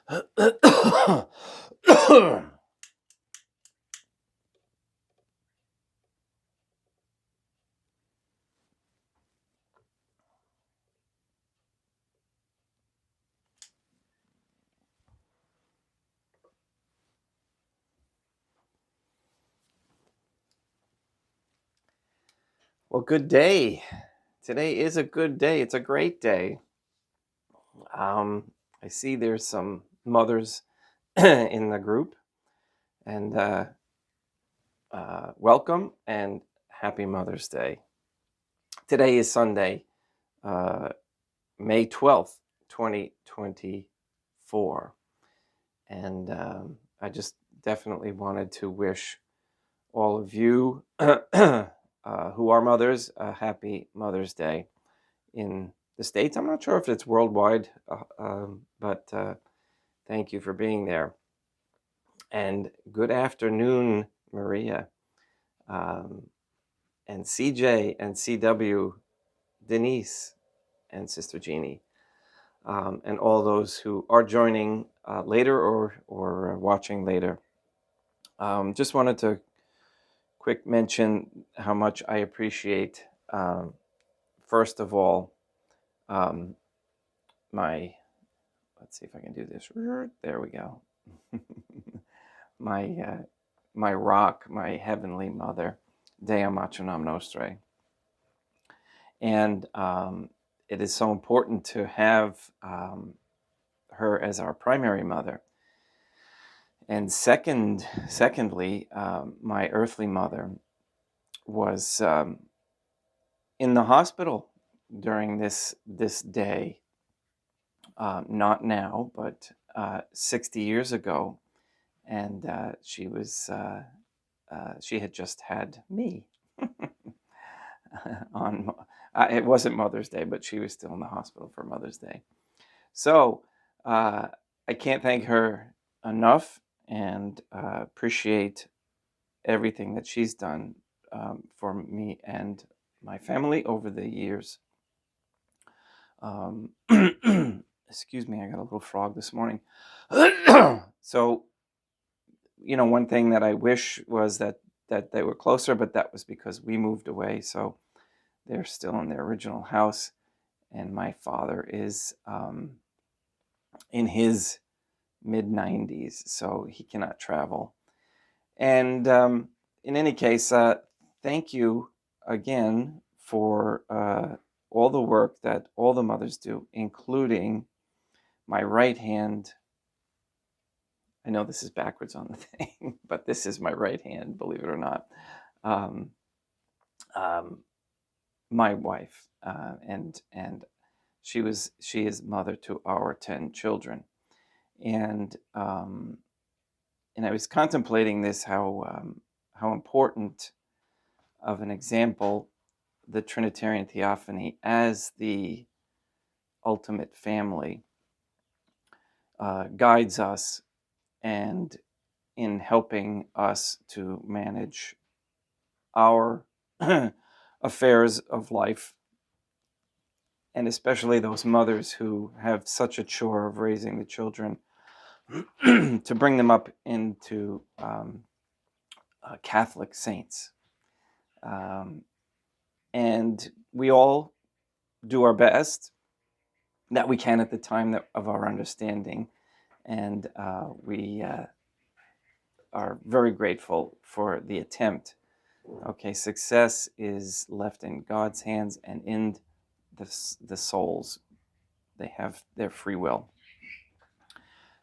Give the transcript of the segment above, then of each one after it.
Well, good day. Today is a good day. It's a great day. I see there's some mothers in the group, and welcome and happy Mother's Day. Today is Sunday, uh, May 12th, 2024. And I just definitely wanted to wish all of you who are mothers a happy Mother's Day. In the States, I'm not sure if it's worldwide, but thank you for being there. And good afternoon, Maria, and CJ and CW, Denise, and Sister Jeannie, and all those who are joining later or watching later. Just wanted to quick mention how much I appreciate, first of all, let's see if I can do this. There we go. my rock, my heavenly mother, Dea Maternam Nostrae. And it is so important to have her as our primary mother. And secondly, my earthly mother was in the hospital during this day. Not now, but 60 years ago, and she had just had me on. It wasn't Mother's Day, but she was still in the hospital for Mother's Day. So I can't thank her enough, and appreciate everything that she's done for me and my family over the years. Excuse me, I got a little frog this morning. So, one thing that I wish was that they were closer, but that was because we moved away. So they're still in their original house, and my father is in his mid-90s, so he cannot travel. And in any case, thank you again for all the work that all the mothers do, including my right hand. I know this is backwards on the thing, but this is my right hand, believe it or not. My wife, and she is mother to our 10 children, and I was contemplating this, how important of an example the Trinitarian Theophany as the ultimate family guides us, and in helping us to manage our affairs of life, and especially those mothers who have such a chore of raising the children, to bring them up into Catholic saints. And we all do our best that we can at the time of our understanding, and we are very grateful for the attempt. Okay, success is left in God's hands and in the souls. They have their free will.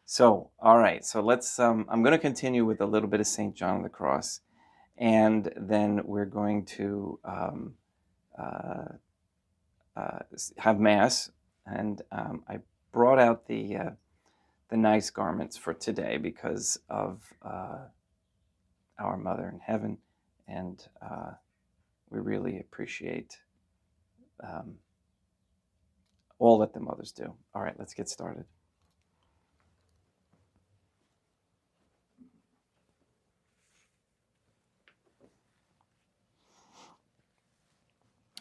So, all right, so let's, I'm going to continue with a little bit of St. John of the Cross, and then we're going to have Mass, and I brought out the nice garments for today because of our Mother in Heaven, and we really appreciate all that the mothers do. All right, let's get started.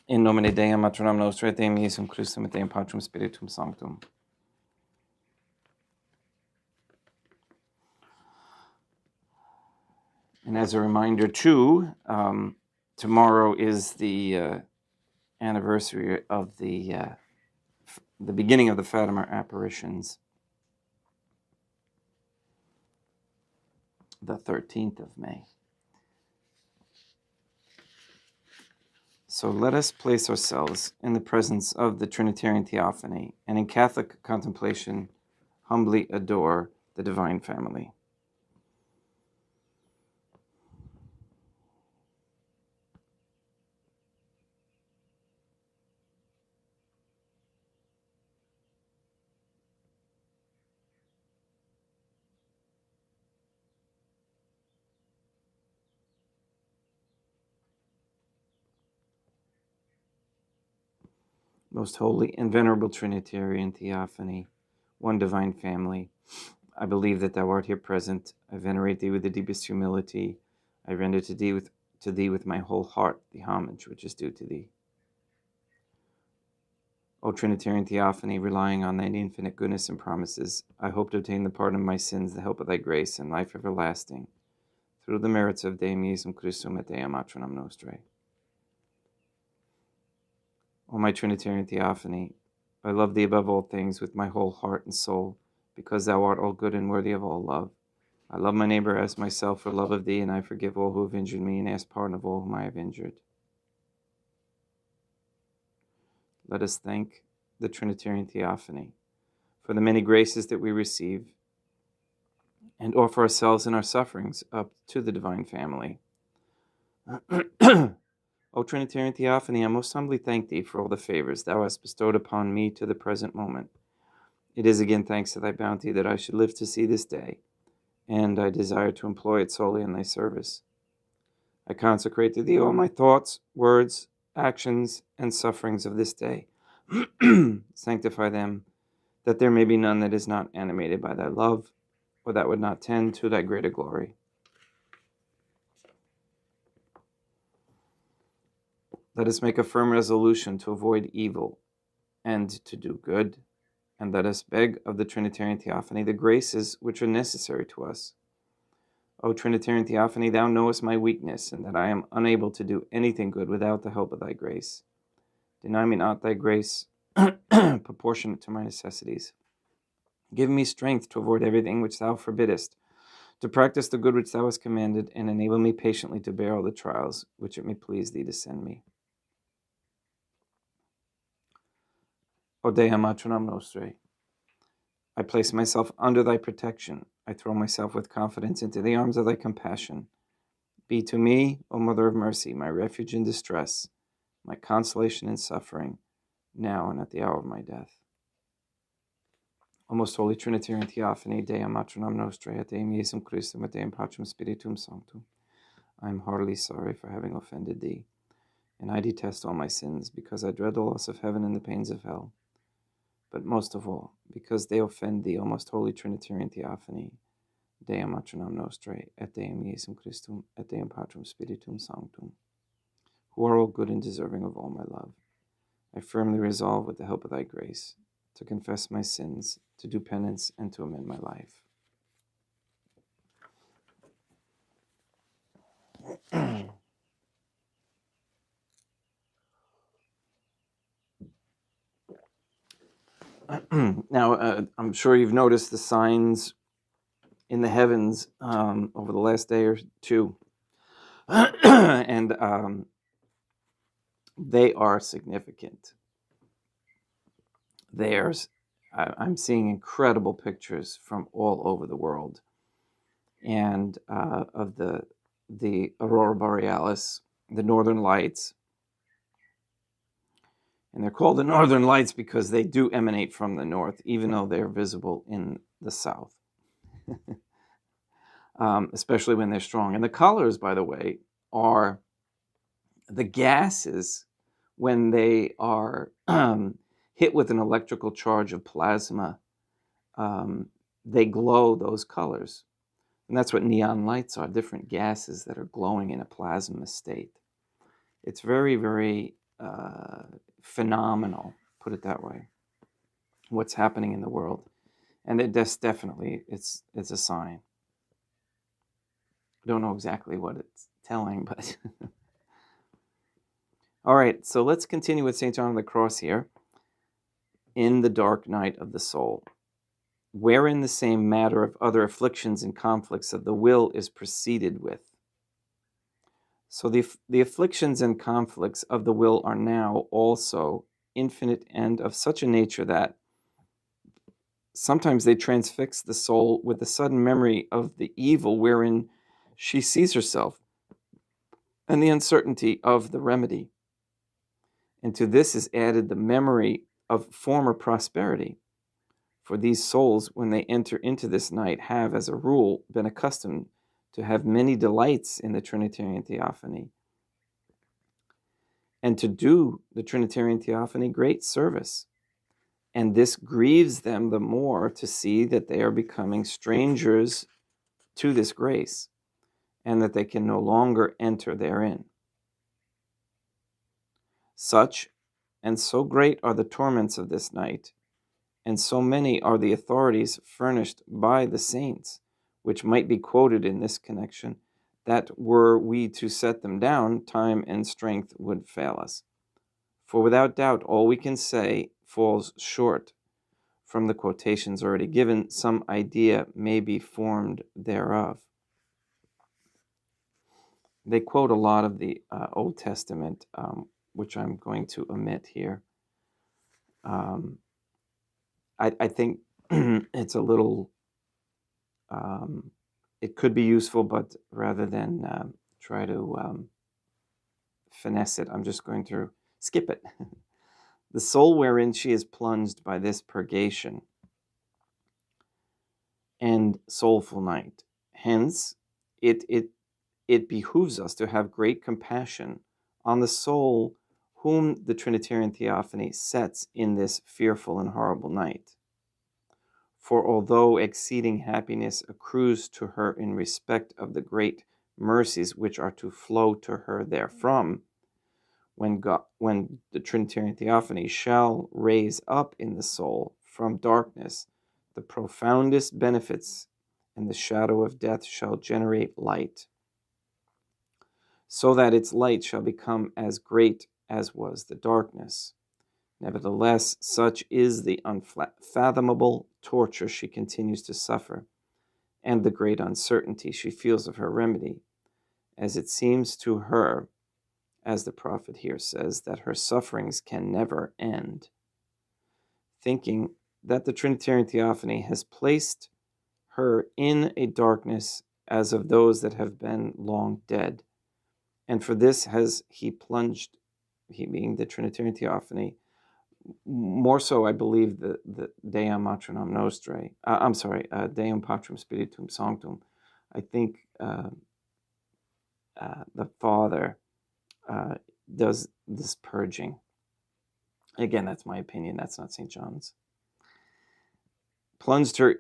In nomine Dei, Maternam Nostrae, Deum Iesum Christum, et Deum Patrum Spiritum Sanctum. And as a reminder, too, tomorrow is the anniversary of the beginning of the Fatima apparitions, the 13th of May. So let us place ourselves in the presence of the Trinitarian Theophany and in Catholic contemplation humbly adore the Divine Family. Most holy and venerable Trinitarian Theophany, one divine family, I believe that thou art here present. I venerate thee with the deepest humility. I render to thee with my whole heart the homage which is due to thee. O Trinitarian Theophany, relying on thine infinite goodness and promises, I hope to obtain the pardon of my sins, the help of thy grace, and life everlasting, through the merits of Deum Iesum Christum et Deum Matronam Nostrae. O my Trinitarian Theophany, I love thee above all things with my whole heart and soul, because thou art all good and worthy of all love. I love my neighbor as myself for love of thee, and I forgive all who have injured me and ask pardon of all whom I have injured. Let us thank the Trinitarian Theophany for the many graces that we receive and offer ourselves in our sufferings up to the Divine Family. O Trinitarian Theophany, I most humbly thank thee for all the favors thou hast bestowed upon me to the present moment. It is again thanks to thy bounty that I should live to see this day, and I desire to employ it solely in thy service. I consecrate to thee all my thoughts, words, actions, and sufferings of this day. Sanctify them, that there may be none that is not animated by thy love, or that would not tend to thy greater glory. Let us make a firm resolution to avoid evil and to do good, and let us beg of the Trinitarian Theophany the graces which are necessary to us. O Trinitarian Theophany, thou knowest my weakness, and that I am unable to do anything good without the help of thy grace. Deny me not thy grace proportionate to my necessities. Give me strength to avoid everything which thou forbiddest, to practice the good which thou hast commanded, and enable me patiently to bear all the trials which it may please thee to send me. O Deum Matronam Nostrae, I place myself under thy protection. I throw myself with confidence into the arms of thy compassion. Be to me, O Mother of Mercy, my refuge in distress, my consolation in suffering, now and at the hour of my death. O most holy Trinitarian Theophany, Deum Matronam Nostrae, et Deum Iesum Christum, et Deum Patrum Spiritum Sanctum, I am heartily sorry for having offended thee, and I detest all my sins, because I dread the loss of heaven and the pains of hell. But most of all, because they offend thee, O most holy Trinitarian Theophany, Deum Matronam Nostrae, et Deum Iesum Christum, et Deum Patrum Spiritum Sanctum, who are all good and deserving of all my love. I firmly resolve, with the help of thy grace, to confess my sins, to do penance, and to amend my life. Now, I'm sure you've noticed the signs in the heavens over the last day or two, and they are significant. I'm seeing incredible pictures from all over the world, and of the aurora borealis, the northern lights. And they're called the northern lights because they do emanate from the north, even though they're visible in the south, especially when they're strong. And the colors, by the way, are the gases when they are hit with an electrical charge of plasma. They glow those colors. And that's what neon lights are, different gases that are glowing in a plasma state. It's very, very phenomenal, put it that way, what's happening in the world. And it's a sign. I don't know exactly what it's telling, but all right, so let's continue with St. John of the Cross here. In the dark night of the soul, wherein the same matter of other afflictions and conflicts of the will is proceeded with. So the afflictions and conflicts of the will are now also infinite and of such a nature that sometimes they transfix the soul with the sudden memory of the evil wherein she sees herself and the uncertainty of the remedy. And to this is added the memory of former prosperity. For these souls, when they enter into this night, have, as a rule, been accustomed to have many delights in the Trinitarian Theophany, and to do the Trinitarian Theophany great service. And this grieves them the more to see that they are becoming strangers to this grace, and that they can no longer enter therein. Such and so great are the torments of this night, and so many are the authorities furnished by the saints, which might be quoted in this connection, that were we to set them down, time and strength would fail us. For without doubt, all we can say falls short. From the quotations already given, some idea may be formed thereof. They quote a lot of the Old Testament, which I'm going to omit here. I think it's a little, it could be useful, but rather than try to finesse it, I'm just going to skip it. The soul wherein she is plunged by this purgation and soulful night. Hence, it behooves us to have great compassion on the soul whom the Trinitarian Theophany sets in this fearful and horrible night. For although exceeding happiness accrues to her in respect of the great mercies which are to flow to her therefrom, when the Trinitarian Theophany shall raise up in the soul from darkness the profoundest benefits, and the shadow of death shall generate light, so that its light shall become as great as was the darkness. Nevertheless, such is the unfathomable torture she continues to suffer, and the great uncertainty she feels of her remedy, as it seems to her, as the prophet here says, that her sufferings can never end. Thinking that the Trinitarian Theophany has placed her in a darkness as of those that have been long dead, and for this has he plunged, he being the Trinitarian Theophany, more so, I believe, the Deum Matronam Nostrae. Deum Patrum Spiritum Sanctum. I think the Father does this purging. Again, that's my opinion. That's not St. John's. Plunged her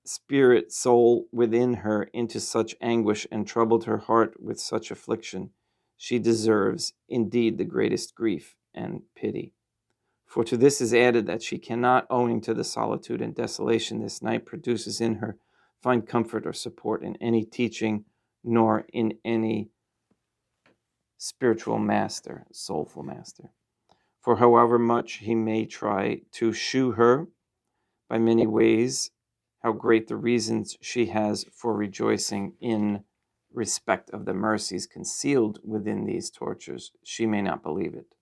spirit soul within her into such anguish and troubled her heart with such affliction. She deserves, indeed, the greatest grief and pity. For to this is added that she cannot, owing to the solitude and desolation this night produces in her, find comfort or support in any teaching, nor in any spiritual master, soulful master. For however much he may try to shew her by many ways how great the reasons she has for rejoicing in respect of the mercies concealed within these tortures, she may not believe it.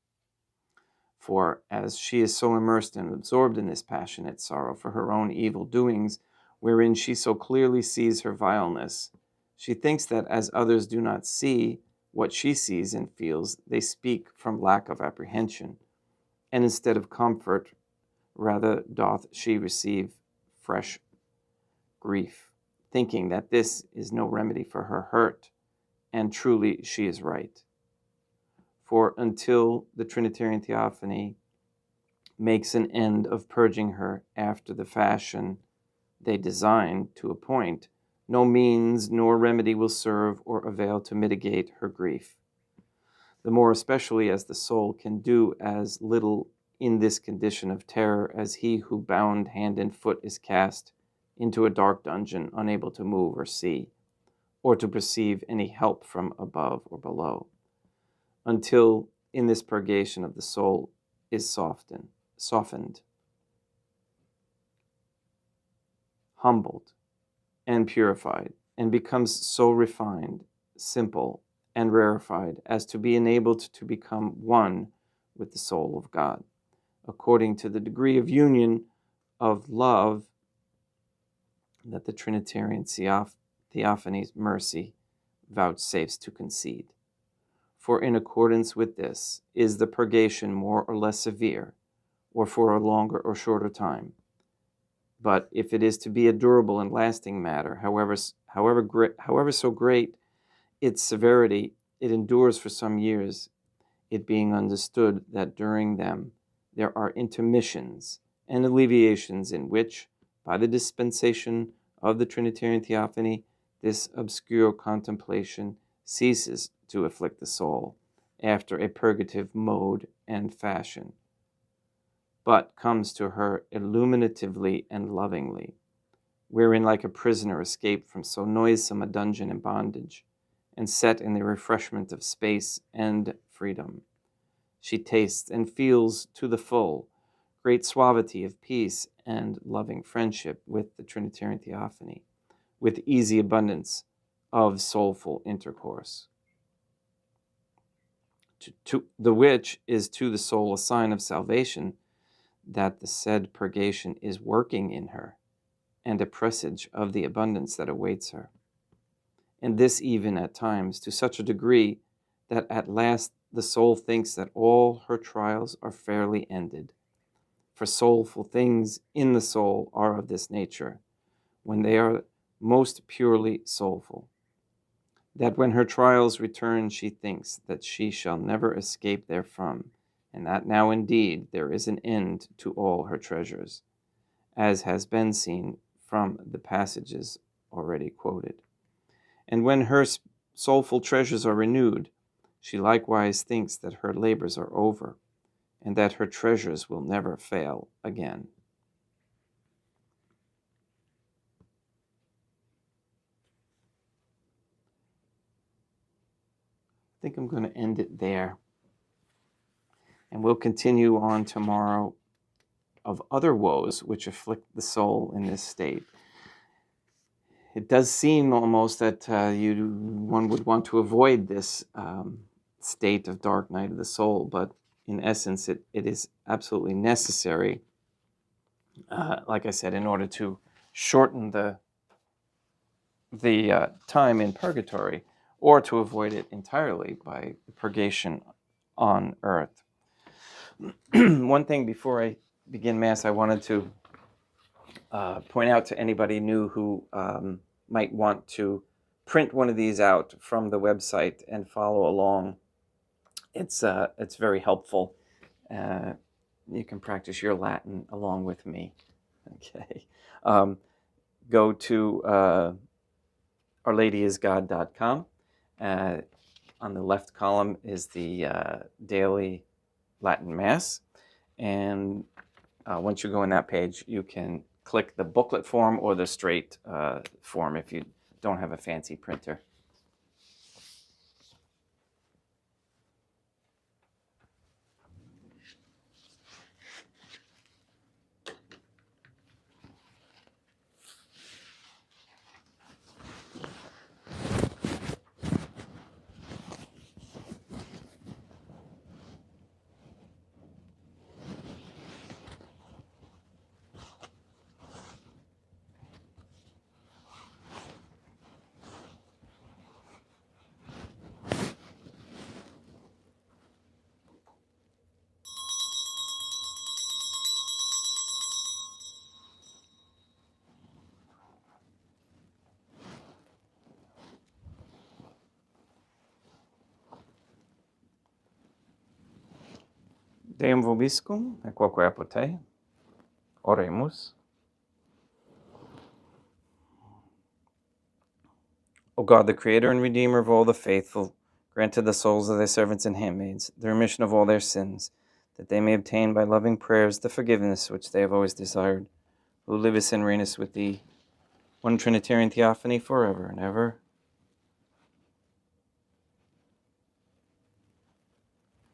For as she is so immersed and absorbed in this passionate sorrow for her own evil doings, wherein she so clearly sees her vileness, she thinks that as others do not see what she sees and feels, they speak from lack of apprehension, and instead of comfort, rather doth she receive fresh grief, thinking that this is no remedy for her hurt, and truly she is right. For until the Trinitarian Theophany makes an end of purging her after the fashion they design to appoint, no means nor remedy will serve or avail to mitigate her grief. The more especially as the soul can do as little in this condition of terror as he who bound hand and foot is cast into a dark dungeon, unable to move or see, or to perceive any help from above or below, until in this purgation of the soul is softened, humbled, and purified, and becomes so refined, simple, and rarefied as to be enabled to become one with the soul of God, according to the degree of union of love that the Trinitarian Theophany's mercy vouchsafes to concede. For in accordance with this is the purgation more or less severe, or for a longer or shorter time. But if it is to be a durable and lasting matter, however so great its severity, it endures for some years, it being understood that during them there are intermissions and alleviations in which, by the dispensation of the Trinitarian Theophany, this obscure contemplation ceases to afflict the soul after a purgative mode and fashion, but comes to her illuminatively and lovingly, wherein like a prisoner escaped from so noisome a dungeon and bondage, and set in the refreshment of space and freedom, she tastes and feels to the full great suavity of peace and loving friendship with the Trinitarian Theophany, with easy abundance of soulful intercourse, to the which is to the soul a sign of salvation, that the said purgation is working in her, and a presage of the abundance that awaits her. And this even at times to such a degree that at last the soul thinks that all her trials are fairly ended. For soulful things in the soul are of this nature, when they are most purely soulful, that when her trials return she thinks that she shall never escape therefrom, and that now indeed there is an end to all her treasures, as has been seen from the passages already quoted. And when her soulful treasures are renewed, she likewise thinks that her labors are over, and that her treasures will never fail again. I think I'm going to end it there. And we'll continue on tomorrow of other woes which afflict the soul in this state. It does seem almost that one would want to avoid this state of dark night of the soul, but in essence, it is absolutely necessary, like I said, in order to shorten the time in purgatory, or to avoid it entirely by purgation on earth. One thing before I begin Mass, I wanted to point out to anybody new who might want to print one of these out from the website and follow along. It's very helpful. You can practice your Latin along with me. Okay. Go to ourladyisgod.com. On the left column is the daily Latin Mass. And once you go on that page, you can click the booklet form or the straight form if you don't have a fancy printer. Deum vobiscum, et quoque apud te. Oremus. O God, the Creator and Redeemer of all the faithful, grant to the souls of thy servants and handmaids the remission of all their sins, that they may obtain by loving prayers the forgiveness which they have always desired, who livest and reignest with thee, one Trinitarian Theophany, forever and ever.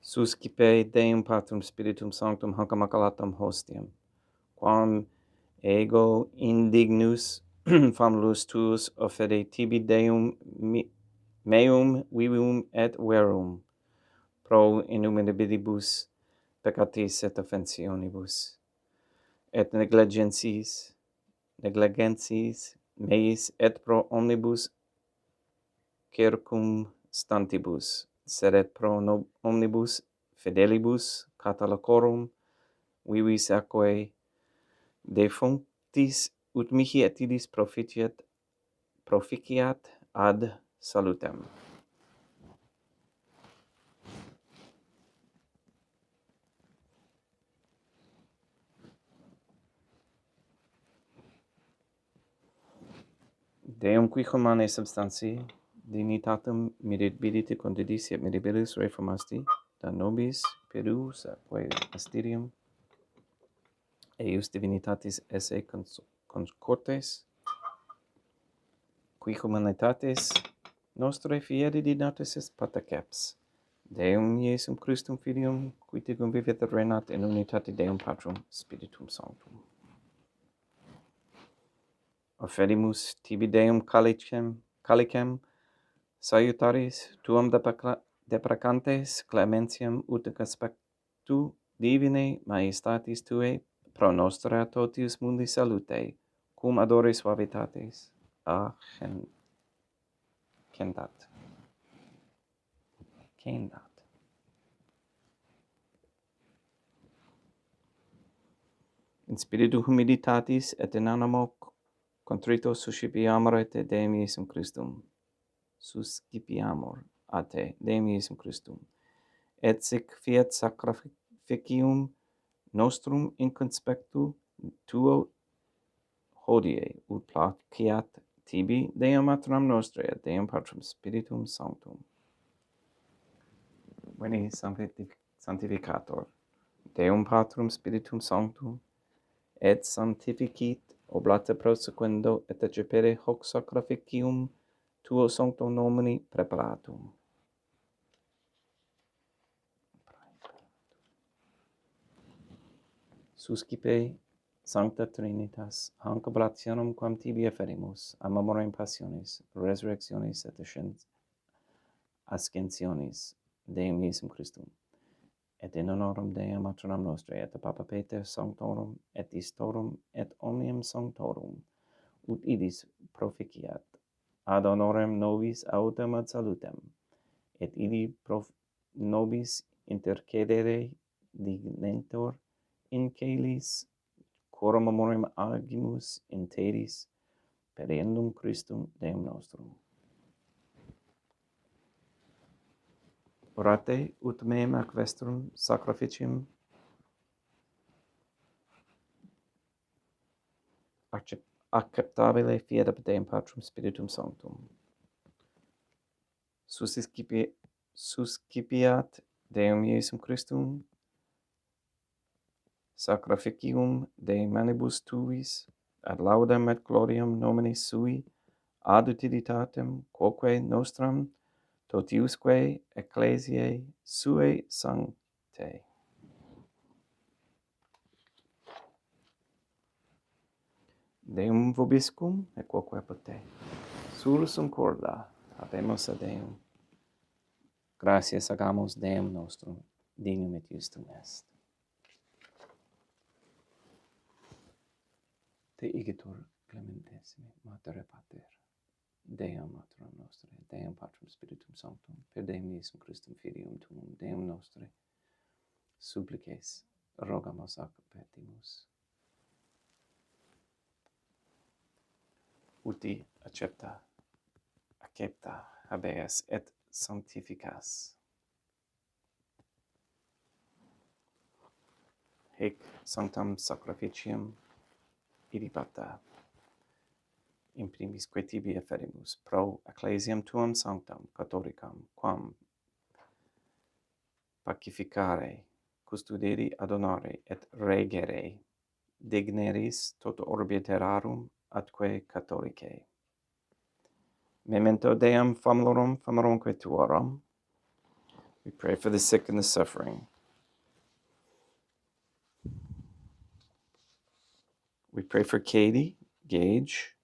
Suscipe Deum Patrum Spiritum Sanctum hanc immaculatam hostiam, quam ego indignus famulus tuus offere tibi Deum meum vivum et verum, pro innumerabilibus peccatis et offensionibus, et negligencies meis et pro omnibus circumstantibus, sed et pro omnibus fidelibus catalocorum vivis aquae defunctis ut mihi et idis proficiat ad salutem. Deum qui humanae substantiae dignitatem mirabilite condidis et mirabilis reformasti, da nobis perus quae asterium eius divinitatis esse concortes, qui humanitatis nostrae fieri dinatis est patecaps, Deum Iesum Christum Filium, qui tecum vivet et renat in unitate Deum Patrum Spiritum Sanctum. Offerimus tibi Deum calicem salutaris tuam deprecantes clementiam ut aspectu divinae majestatis tuae pro nostra totius mundi salute, cum adore suavitatis cendat. In spiritu humilitatis et in animo contrito suscipiamur a te Deum Iesum Christum. Et sic fiat sacrificium nostrum in conspectu tuo hodie, ut placiat tibi Deum Maternam Nostrae et Deum Patrum Spiritum Sanctum. Veni Sanctificator, Deum Patrum Spiritum Sanctum, et sanctificit oblate prosequendo et accepere hoc sacrificium tuo sancto nomini preparatum. Suscipe Sancta Trinitas, hanc oblationem quam tibi afferimus, a memoriam passionis, resurrectionis et ascensionis Deum Iesum Christum, et in honorum Deum Maternam Nostrae, et Papa Pater Sanctorum, et Istorum, et omnium Sanctorum, ut idis proficiat, ad honorem nobis autem ad salutem, et idi nobis intercedere dignentur in caelis, quorum memoriam agimus in teris, periendum Christum Deum nostrum. Orate ut meum ac vestrum sacrificium acceptabile fiat ab Deum Patrum Spiritum Sanctum. Suscipiat Deum Iesum Christum sacrificium de manibus tuis ad laudem et gloriam nominis sui ad utilitatem quoque nostram totiusque ecclesiae suae sanctae. Deum vobiscum et quoque pote. Sursum corda habemus ad Deum. Gratias agamus Deum nostrum, dignum et justum est. Te igitur clementissimi, Mater et Pater, Deum Maternam Nostrae, Deum Patrum Spiritum Sanctum, per Deum Iesum Christum Filium Tuum, Deum Nostrae, supplices, rogamus ac petimus. Uti accepta, habeas et sanctificas. Hic sanctam sacrificium idipata, in primisque tibi afferimus, pro ecclesiam tuam sanctam, catholicam, quam pacificare, custodere, adonare, et regere, digneris toto orbi terrarum atque catholicae. Memento Deum famulorumque tuorum, We pray for the sick and the suffering. We pray for Katie, Gage,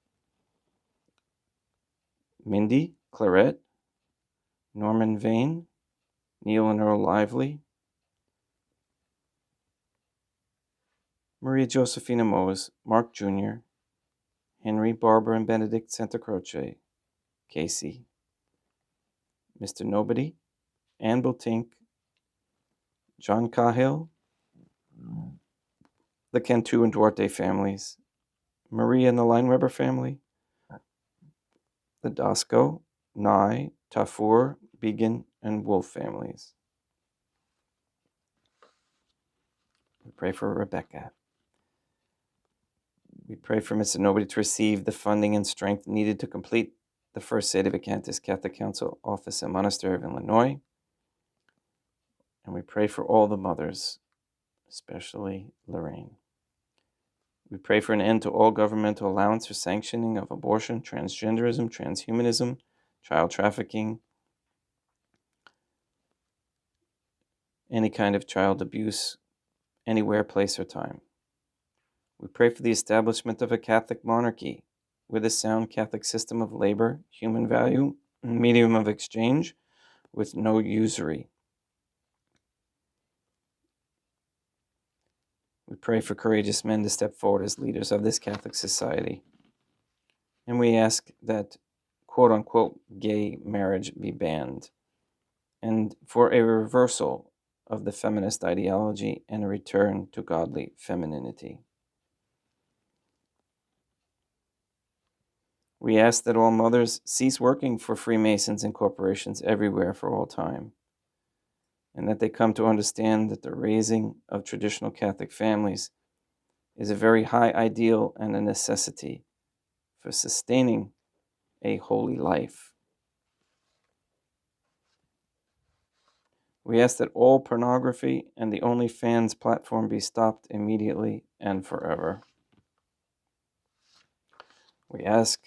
Mindy, Clarette, Norman Vane, Neil and Earl Lively, Maria Josephina Moes, Mark Jr., Henry, Barbara, and Benedict Santa Croce, Casey, Mr. Nobody, Ann Bultink, John Cahill, the Cantu and Duarte families, Maria and the Lineweber family, the Dasco, Nye, Tafur, Began, and Wolf families. We pray for Rebecca. We pray for Mr. Nobody to receive the funding and strength needed to complete the First Sedevacantists Catholic Council office in Monastery of Illinois. And we pray for all the mothers, especially Lorraine. We pray for an end to all governmental allowance or sanctioning of abortion, transgenderism, transhumanism, child trafficking, any kind of child abuse, anywhere, place, or time. We pray for the establishment of a Catholic monarchy with a sound Catholic system of labor, human value, and medium of exchange with no usury. We pray for courageous men to step forward as leaders of this Catholic society. And we ask that, quote-unquote, gay marriage be banned, and for a reversal of the feminist ideology and a return to godly femininity. We ask that all mothers cease working for Freemasons and corporations everywhere for all time, and that they come to understand that the raising of traditional Catholic families is a very high ideal and a necessity for sustaining a holy life. We ask that all pornography and the OnlyFans platform be stopped immediately and forever. We ask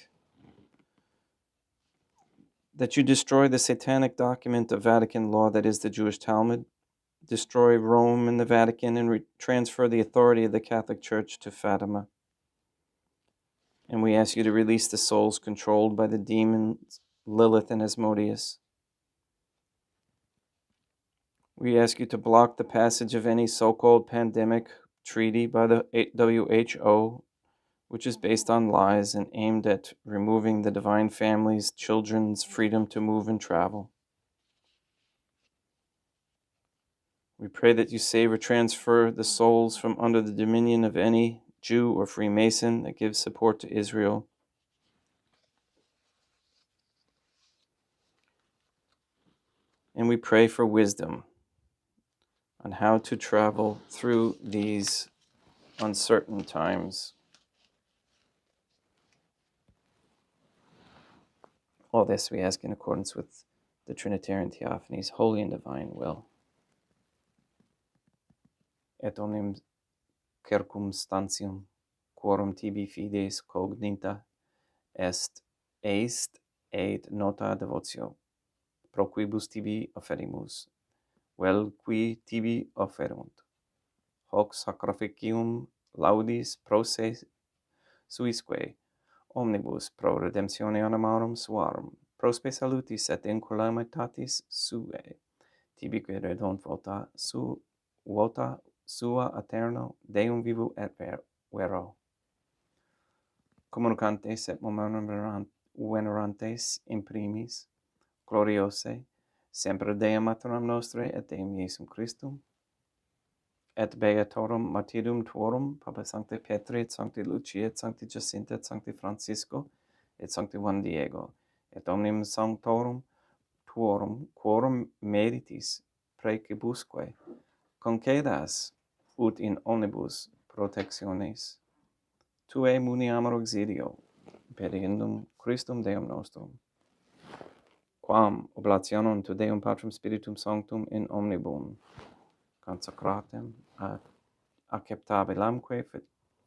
that you destroy the satanic document of Vatican law that is the Jewish Talmud, destroy Rome and the Vatican, and transfer the authority of the Catholic Church to Fatima. And we ask you to release the souls controlled by the demons Lilith and Asmodeus. We ask you to block the passage of any so-called pandemic treaty by the WHO, which is based on lies and aimed at removing the divine family's children's freedom to move and travel. We pray that you save or transfer the souls from under the dominion of any Jew or Freemason that gives support to Israel. And we pray for wisdom on how to travel through these uncertain times. All this we ask in accordance with the Trinitarian Theophany's holy and divine will. Et omnium circumstantium quorum tibi fides cognita est et nota devotio, pro quibus tibi offerimus, vel qui tibi offerunt. Hoc sacrificium laudis pro se suisque, omnibus pro redemptione animarum suarum, prospe salutis et incalamitatis suae, tibique redont vota sua aeterno, Deum vivu et vero. Communicantes et momentum venerantes imprimis, gloriose, semper Deum Maternam Nostrae et Deum Iesum Christum, et beatorum martyrdom tuorum, Papa Sancti Petri, et Sancti Lucia, et Sancti Jacinta, et Sancti Francisco, et Sancti Juan Diego, et omnium sanctorum tuorum, quorum meritis precibusque, concedas, ut in omnibus protectiones tuae muniamur auxilio, pediendum Christum Deum nostrum, quam oblationem tu Deum Patrum Spiritum Sanctum in omnibus consecratem ad acceptabilamque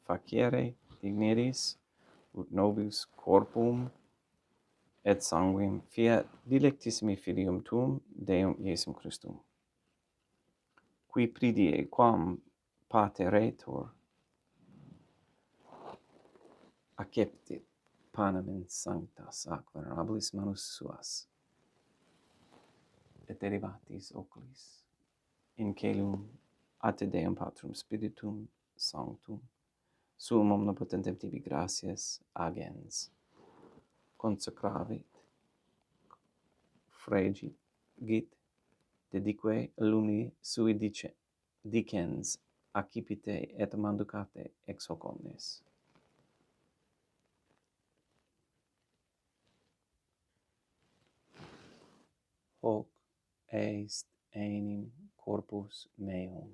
facere digniris ut nobis corpum et sanguinem fiat dilectissimi filium tuum, Deum Iesum Christum, qui pridie quam pateretur acceptit panem in sanctas ac venerabilis manus suas, et derivatis oculis, in caelum ad te Deum Patrum Spiritum Sanctum, suum omnipotentem tibi gratias agens, consecravit, fregit, dedique alumni sui dicens, accipite et manducate ex hoc omnes. Hoc est enim corpus meum.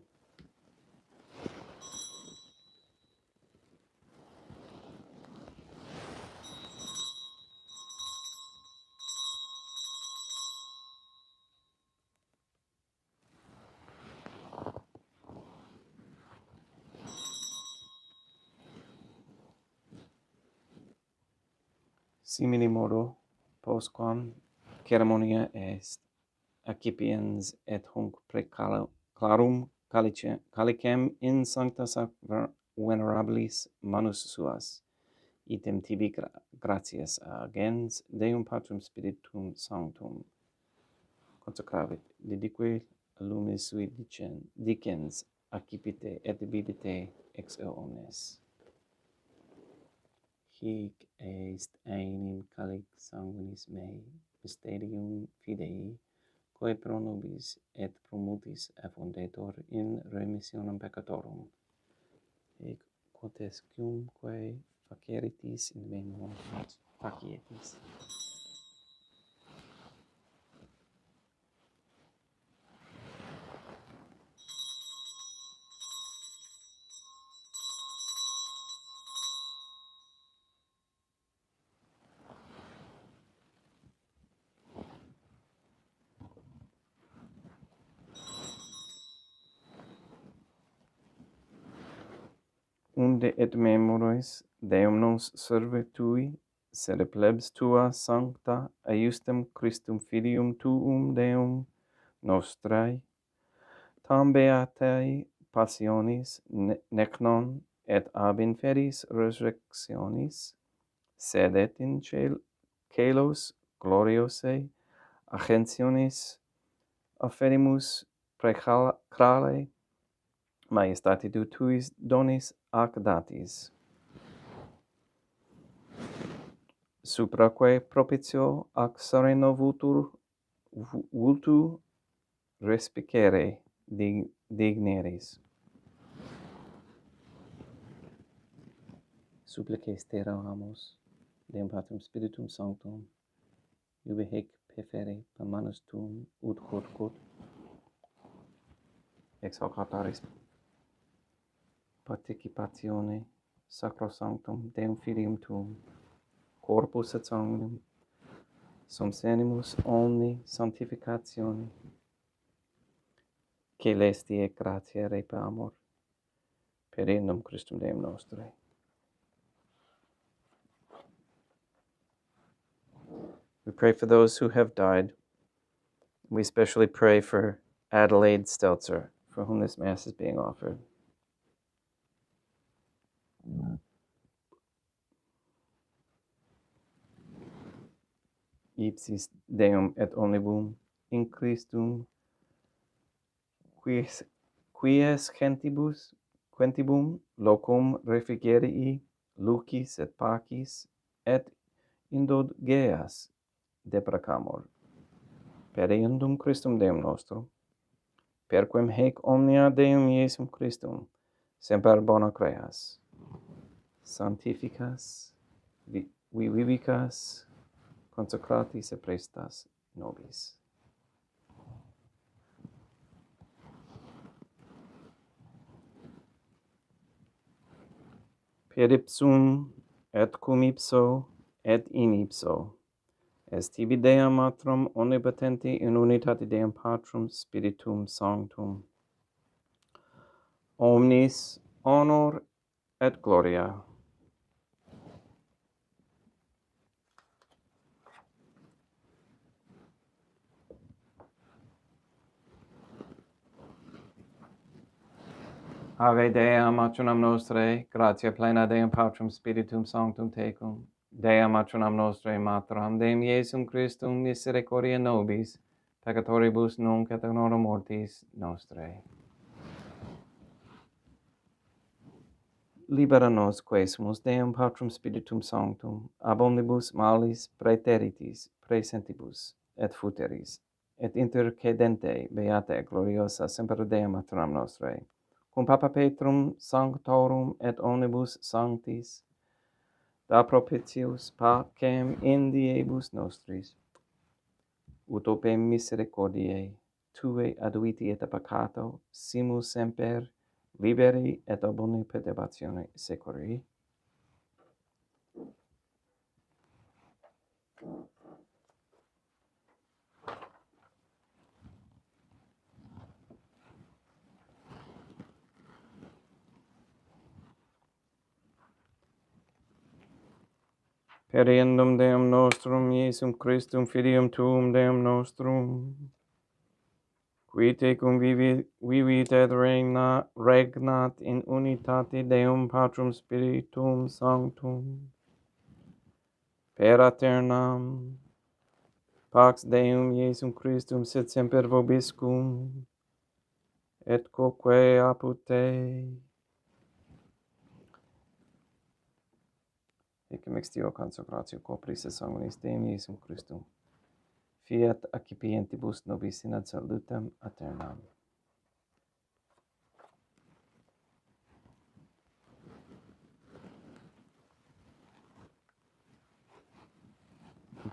Simili modo, postquam ceremonia est accipiens et hunc preclarum calicem in sanctas ac venerabilis manus suas, item tibi gratias agens Deum Patrum Spiritum Sanctum, consecravit, dedique lumis sui dicens, accipite et bibite ex eo omnes. Hic est enim calic sanguinis mei, mysterium fidei, quae pro nobis et pro multis effundetur in remissionem peccatorum, hic quotescumque faceritis in memoria facietis. Unde et memoris Deum nos serve tui, sed plebs tua sancta eiustem Christum filium tuum Deum nostrae, tam beatae passionis nec non et ab inferis resurrectionis, sed et in caelos gloriosae ascensionis afferimus praecrale maestati tuis donis ac datis, supraque propitio ac sereno vultu respicere digneris. Supplices te rogamus, Deum Patrum Spiritum Sanctum, iube hic perfere per manus tuum ut quod ex hoc altaris participatione sacrosanctum Deum Filium tuum, corpus et sanguinem, sum senimus omni sanctificatione, caelesti et gratia repamur, per innum Christum Deum nostre. We pray for those who have died. We especially pray for Adelaide Stelzer, for whom this Mass is being offered. Ipsis Deum et omnibus in Christum, quies gentibum locum refugerii, lucis et pacis et indulgeas deprecamur. Per eundum Christum Deum nostrum, perquem haec omnia Deum Iesum Christum, semper bona creas, sanctificas, vivicas, consecratis et prestas nobis. Per ipsum et cum ipso et in ipso est tibi Dea Matrum omnipotenti in unitate Deum Patrum Spiritum Sanctum, omnis honor et gloria Ave Dea matronam nostrae, gratia plena Deum Patrum Spiritum Sanctum tecum, Dea matronam nostrae matram Deum Iesum Christum misericordia nobis, peccatoribus nunc et in hora mortis nostrae. Libera nos quesumus Deum Patrum Spiritum Sanctum, ab omnibus malis praeteritis, praesentibus, et futeris, et intercedente beata et gloriosa semper Dea matronam nostrae, cum Papa Petrum Sanctorum et omnibus sanctis, da propitius pacem in diebus nostris, ut opem misericordiae Tue aduiti et a peccato, simus semper liberi et ob omni perturbatione securi. Periendum Deum nostrum, Iesum Christum, Filium Tuum Deum nostrum, qui tecum vivit et regnat in unitate Deum Patrum Spiritum Sanctum, per aeternam, pax Deum Iesum Christum sit semper vobiscum, et quoque apud te. Ecce extio consecratio copris et sanguinis Deum Iesum Christum, fiat accipientibus nobis in ad salutem aeternam.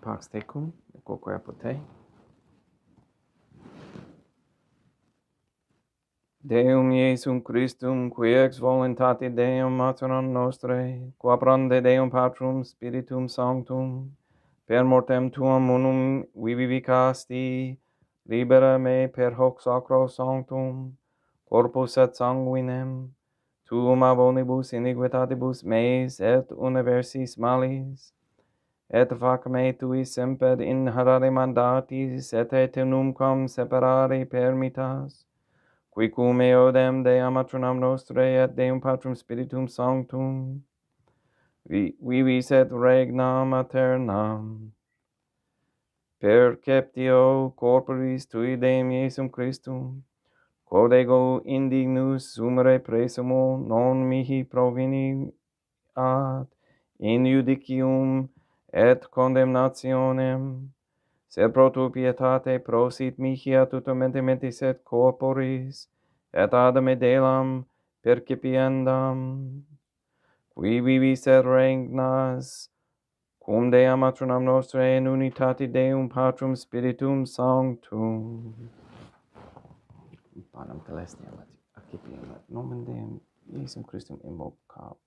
Pax tecum, quoque apud te. Deum Iesum Christum, qui ex voluntate Deum maternam nostrae, quaprande Deum Patrum Spiritum Sanctum, per mortem tuam unum vivicasti, libera me per hoc sacro sanctum, corpus et sanguinem, tuum ab omnibus iniquitatibus meis et universis malis, et fac me tui semper inharare mandatis, et nunquam separare permittas, qui cum eodem Dea matronam nostrae et Deum Patrum Spiritum Sanctum, vivis et regnam aeternam, perceptio corporis tui Deum Iesum Christum, quod ego indignus sumere praesumo non mihi provini ad in judicium et condemnationem, sed pro tu pietate prosit mihi ad tutummente mentis et corporis, et ad me delam percipiendam, qui vivis et regnas, cum Dea matronam nostrae in unitate Deum Patrum Spiritum Sanctum. Panem celestiam et accipiem et nomen Deum Iesum Christum invocab.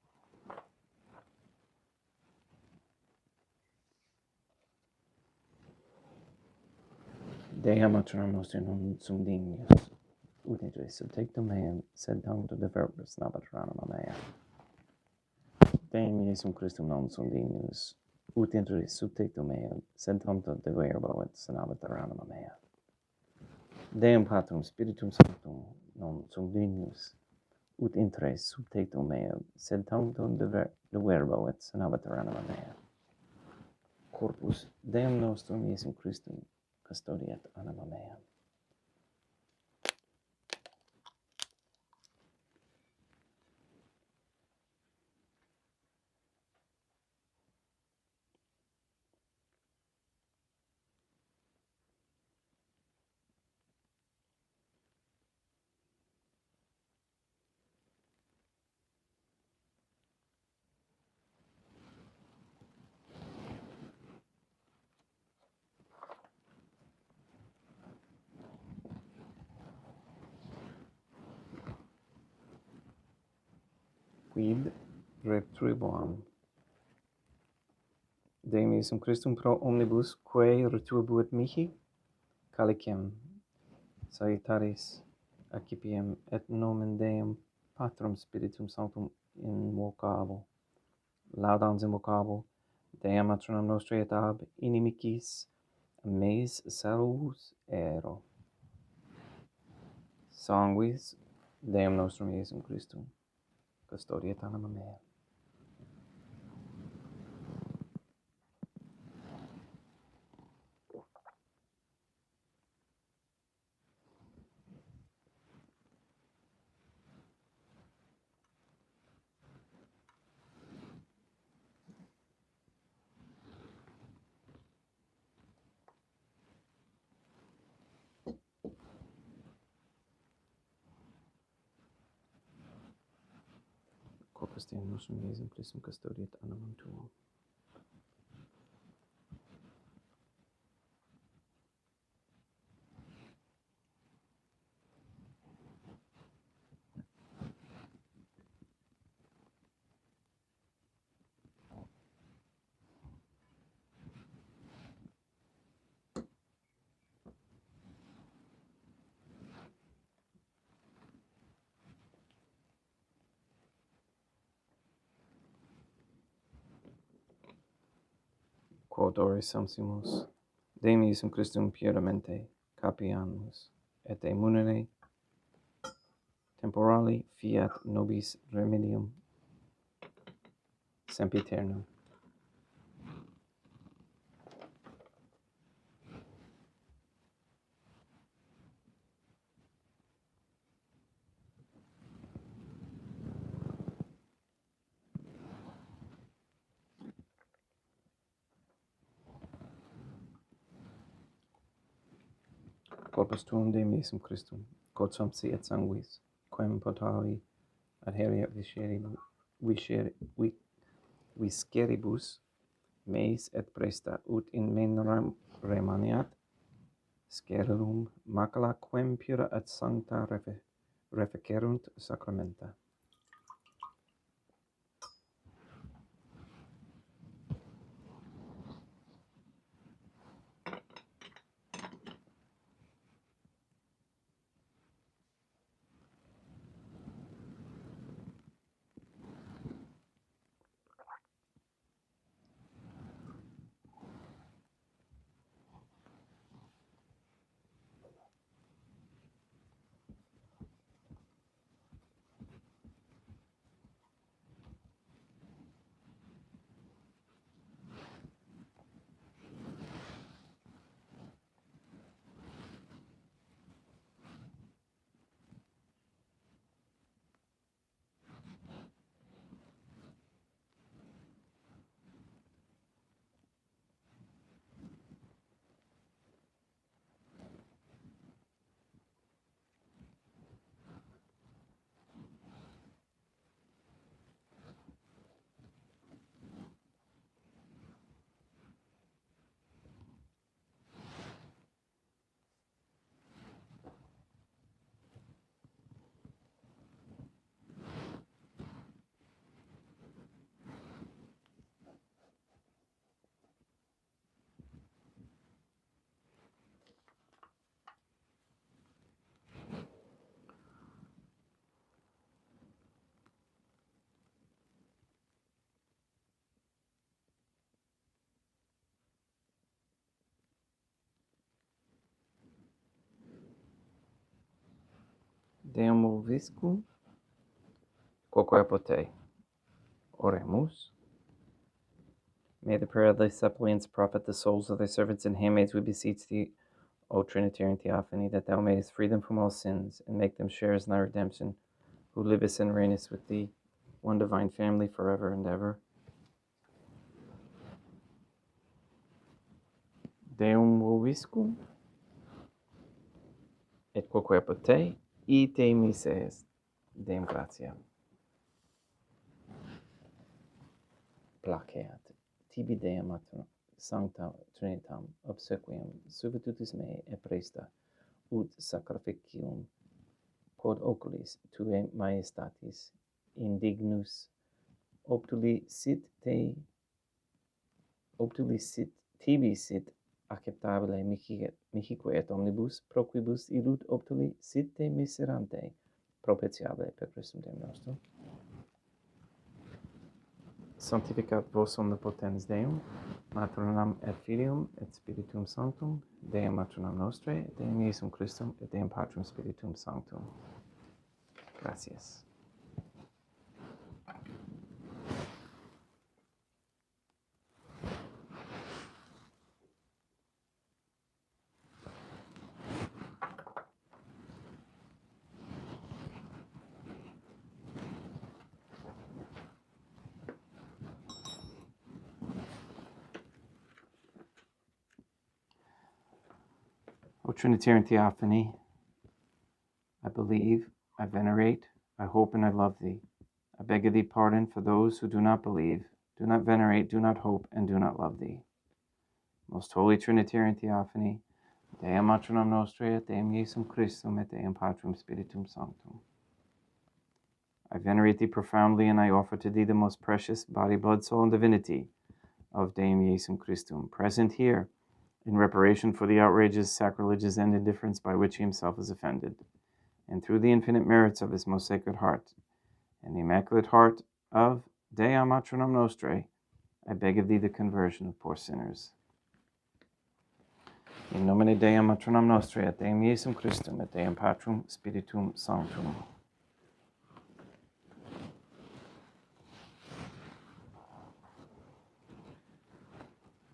Dea matronam nostrae non sum dignius, ut in res subtectum meam, sed tanto de verbis nabat ranima mea. Deum Iesum Christum non sum dignius, ut in res subtectum meam, sed tanto de verbo et senabat ranima mea. Deum Patrum Spiritum Sanctum non sum dignius, ut in res subtectum meam, sed tanto de verbo et senabat ranima mea. Corpus Deum nostrum Iesum Christum custodiet anima mea. Quid retribuam Deum Iesum Christum pro omnibus quae retribuit mihi, calicem salutaris accipiem et nomen Deum Patrum Spiritum Sanctum invocabo, laudans invocabo, Deum matronam nostrae et ab inimicis meis salvus ero. Sanguis Deum nostrum Iesum Christum, custodiet anima mea. Corpus Deum nostrum Iesum Christum, custodiet animam tuum. Quod ore samsimus, Deum Iesum Christum puramente capiamus, et de munere temporali fiat nobis remedium sempiternum. Corpus tuum Deum Iesum Christum, quod sumpsi et sanguis, quem potali adheria visceribus meis et presta, ut in memoram remaniat, scerum macula quem pura et sancta refecerunt sacramenta. Deum vobiscum, quoque apote. Oremus. May the prayer of thy suppliants profit the souls of thy servants and handmaids, we beseech thee, O Trinitarian Theophany, that thou mayest free them from all sins, and make them sharers in thy redemption, who livest and reignest with thee, one divine family, forever and ever. Deum vobiscum, et quoque apote, ite mises. Deum gratiam. Placeat. Tibi Deum mater sancta Trinitam obsequium subitutis mei e presta, ut sacrificium quod oculis tuae majestatis indignus obtuli sit tibi sit acceptabile mihique et omnibus proquibus illud obtuli sit te miserante propitiabile per Christum Deum nostrum. Sanctificat vos omnipotens Deum, Maternam et Filium et Spiritum Sanctum, Deum Maternam Nostrae, et Deum Iesum Christum, et Deum Patrum Spiritum Sanctum. Gracias. O Trinitarian Theophany, I believe, I venerate, I hope, and I love thee. I beg of thee pardon for those who do not believe, do not venerate, do not hope, and do not love thee. Most Holy Trinitarian Theophany, Deum Matronam Nostrae, et Deum Iesum Christum, et Deum Patrum Spiritum Sanctum. I venerate thee profoundly, and I offer to thee the most precious body, blood, soul, and divinity of Deum Iesum Christum, present here, in reparation for the outrages, sacrileges, and indifference by which he himself is offended, and through the infinite merits of his most sacred heart, and the immaculate heart of Deum Matronam Nostrae, I beg of thee the conversion of poor sinners. In nomine Deum Matronam Nostrae, et Deum Iesum Christum, et Deum Patrum Spiritum Sanctum.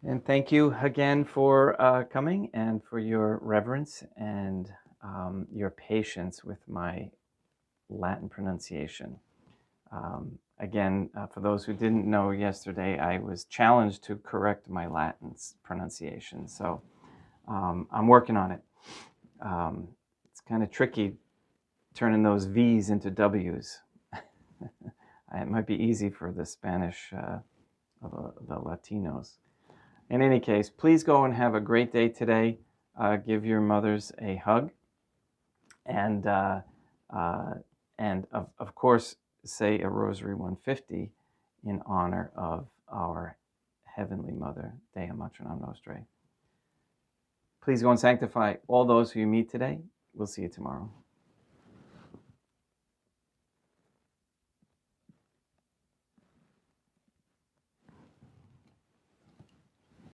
And thank you again for coming and for your reverence and your patience with my Latin pronunciation. Again, for those who didn't know, yesterday I was challenged to correct my Latin pronunciation, so I'm working on it. It's kind of tricky turning those V's into W's. It might be easy for the Spanish, the Latinos. In any case, please go and have a great day today. Give your mothers a hug, and of course, say a Rosary 150 in honor of our Heavenly Mother, Deum Matronam Nostrae. Please go and sanctify all those who you meet today. We'll see you tomorrow.